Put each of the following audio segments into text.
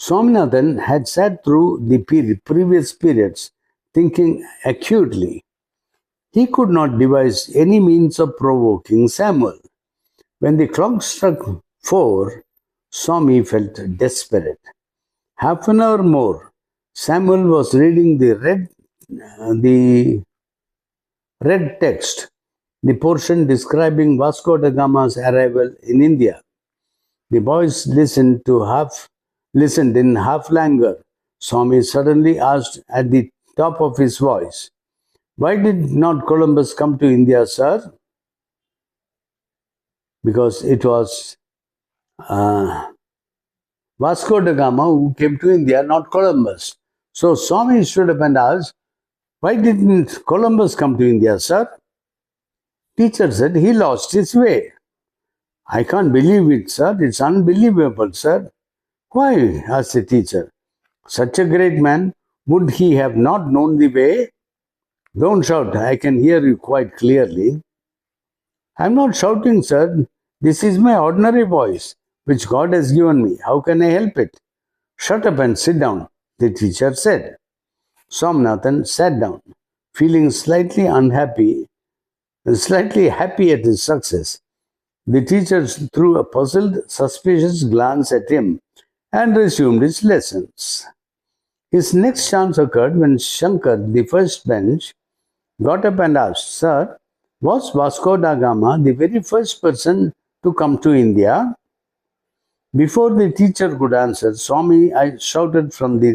Swaminathan had sat through the previous periods, thinking acutely. He could not devise any means of provoking Samuel. When the clock struck 4, Swami felt desperate. Half an hour more, Samuel was reading the red text, the portion describing Vasco da Gama's arrival in India. The boys listened in half languor. Swami suddenly asked at the top of his voice, "Why did not Columbus come to India, sir?" Because it was Vasco da Gama who came to India, not Columbus. So Swami stood up and asked, "Why didn't Columbus come to India, sir?" Teacher said, "He lost his way." "I can't believe it, sir. It's unbelievable, sir." "Why?" asked the teacher. "Such a great man, would he have not known the way?" "Don't shout. I can hear you quite clearly." "I'm not shouting, sir. This is my ordinary voice, which God has given me. How can I help it?" "Shut up and sit down," the teacher said. Swaminathan sat down, feeling slightly happy at his success. The teacher threw a puzzled, suspicious glance at him and resumed his lessons. His next chance occurred when Shankar, the first bench, got up and asked, "Sir, was Vasco da Gama the very first person to come to India?" Before the teacher could answer, Swami shouted from the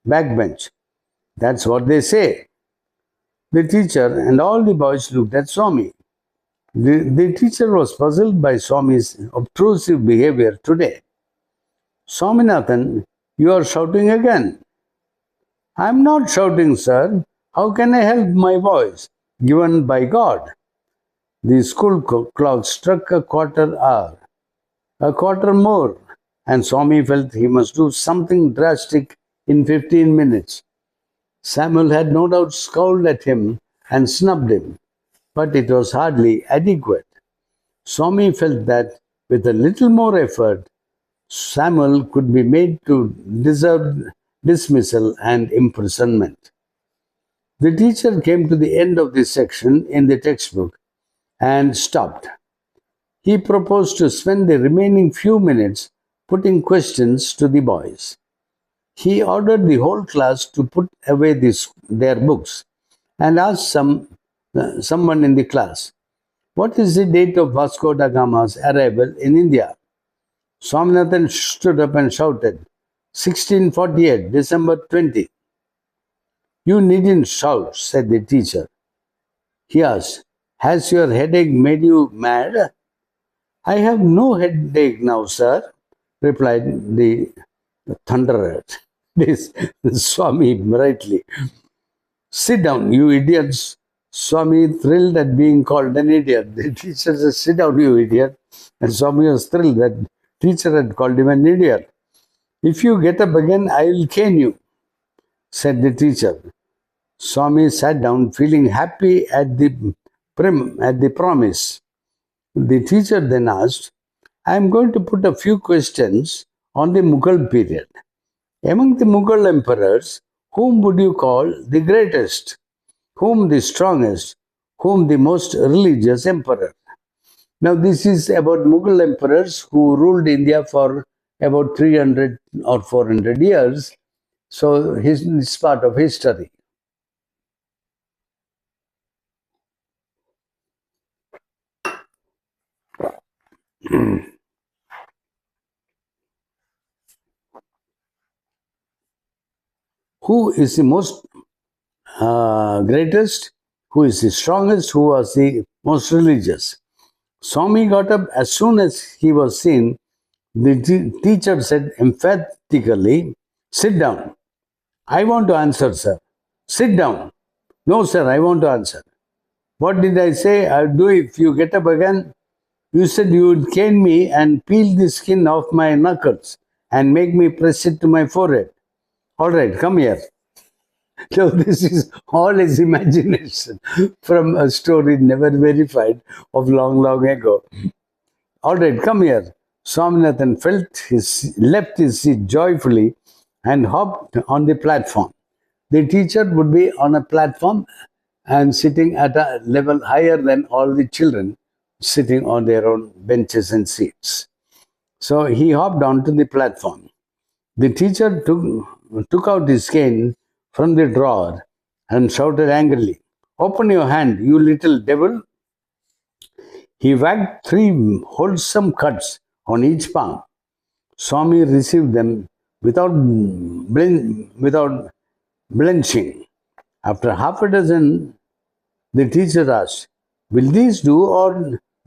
backbench, "That's what they say." The teacher and all the boys looked at Swami. The teacher was puzzled by Swami's obtrusive behavior today. "Swaminathan, you are shouting again." "I'm not shouting, sir. How can I help my voice, given by God?" The school clock struck a quarter more, and Swami felt he must do something drastic in 15 minutes. Samuel had no doubt scowled at him and snubbed him, but it was hardly adequate. Swami felt that with a little more effort, Samuel could be made to deserve dismissal and imprisonment. The teacher came to the end of this section in the textbook and stopped. He proposed to spend the remaining few minutes putting questions to the boys. He ordered the whole class to put away their books and asked someone in the class, "What is the date of Vasco da Gama's arrival in India?" Swaminathan stood up and shouted, 1648, December 20. "You needn't shout," said the teacher. He asked, "Has your headache made you mad?" "I have no headache now, sir," replied the thunderer. This Swami brightly. "Sit down, you idiots." Swami thrilled at being called an idiot. The teacher said, "Sit down, you idiot." And Swami was thrilled that teacher had called him an idiot. "If you get up again, I will cane you," said the teacher. Swami sat down, feeling happy at the promise. The teacher then asked, "I am going to put a few questions on the Mughal period. Among the Mughal emperors, whom would you call the greatest? Whom the strongest? Whom the most religious emperor?" Now, this is about Mughal emperors who ruled India for about 300 or 400 years. So, it's part of history. Who is the most greatest? Who is the strongest? Who was the most religious? Swami got up as soon as he was seen. The teacher said emphatically, "Sit down." "I want to answer, sir." "Sit down." "No, sir, I want to answer." "What did I say I'd do if you get up again?" "You said you would cane me and peel the skin off my knuckles and make me press it to my forehead." "All right, come here." So this is all his imagination from a story never verified of long, long ago. "All right, come here." Swaminathan left his seat joyfully and hopped on the platform. The teacher would be on a platform and sitting at a level higher than all the children sitting on their own benches and seats. So he hopped onto the platform. The teacher took out his cane from the drawer and shouted angrily, "Open your hand, you little devil." He whacked 3 wholesome cuts on each palm. Swami received them without blenching. After half a dozen, the teacher asked, "Will these do, or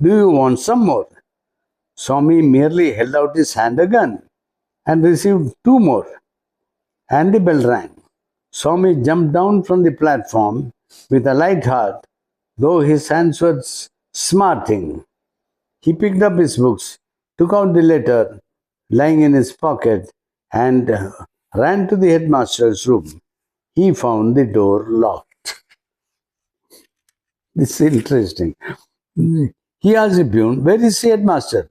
do you want some more?" Swami merely held out his hand again and received 2 more, and the bell rang. Swami jumped down from the platform with a light heart, though his hands were smarting. He picked up his books, took out the letter lying in his pocket, and ran to the headmaster's room. He found the door locked. This is interesting. He asked the peon, "Where is the headmaster?"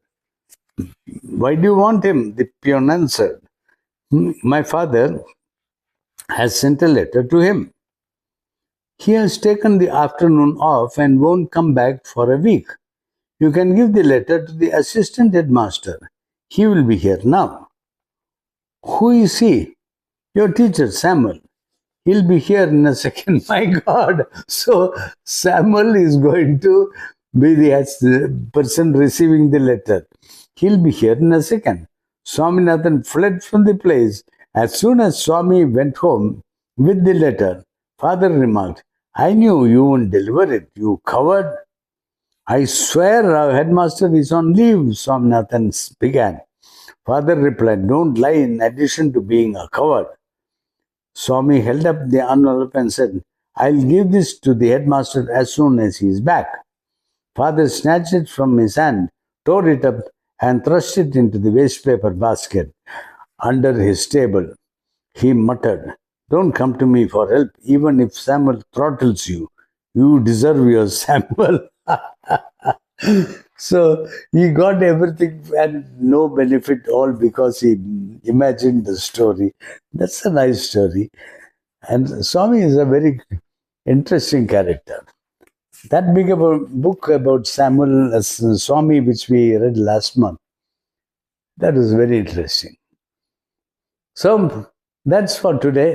"Why do you want him?" the peon answered. "My father has sent a letter to him. He has taken the afternoon off and won't come back for a week. You can give the letter to the assistant headmaster. He will be here now." "Who is he?" "Your teacher, Samuel. He'll be here in a second." My God. So Samuel is going to be the person receiving the letter. He'll be here in a second. Swaminathan fled from the place. As soon as Swami went home with the letter, father remarked, "I knew you wouldn't deliver it, you coward." "I swear our headmaster is on leave," Swaminathan began. Father replied, "Don't lie in addition to being a coward." Swami held up the envelope and said, "I'll give this to the headmaster as soon as he is back." Father snatched it from his hand, tore it up, and thrust it into the waste paper basket under his table. He muttered, "Don't come to me for help, even if Samuel throttles you. You deserve your Samuel." So he got everything and no benefit, all because he imagined the story. That's a nice story. And Swami is a very interesting character. That big of a book about Samuel Swami, which we read last month, that was very interesting. So that's for today.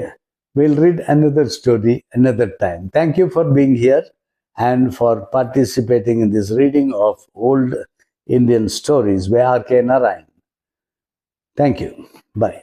We'll read another story another time. Thank you for being here and for participating in this reading of old Indian stories by R.K. Narayan. Thank you. Bye.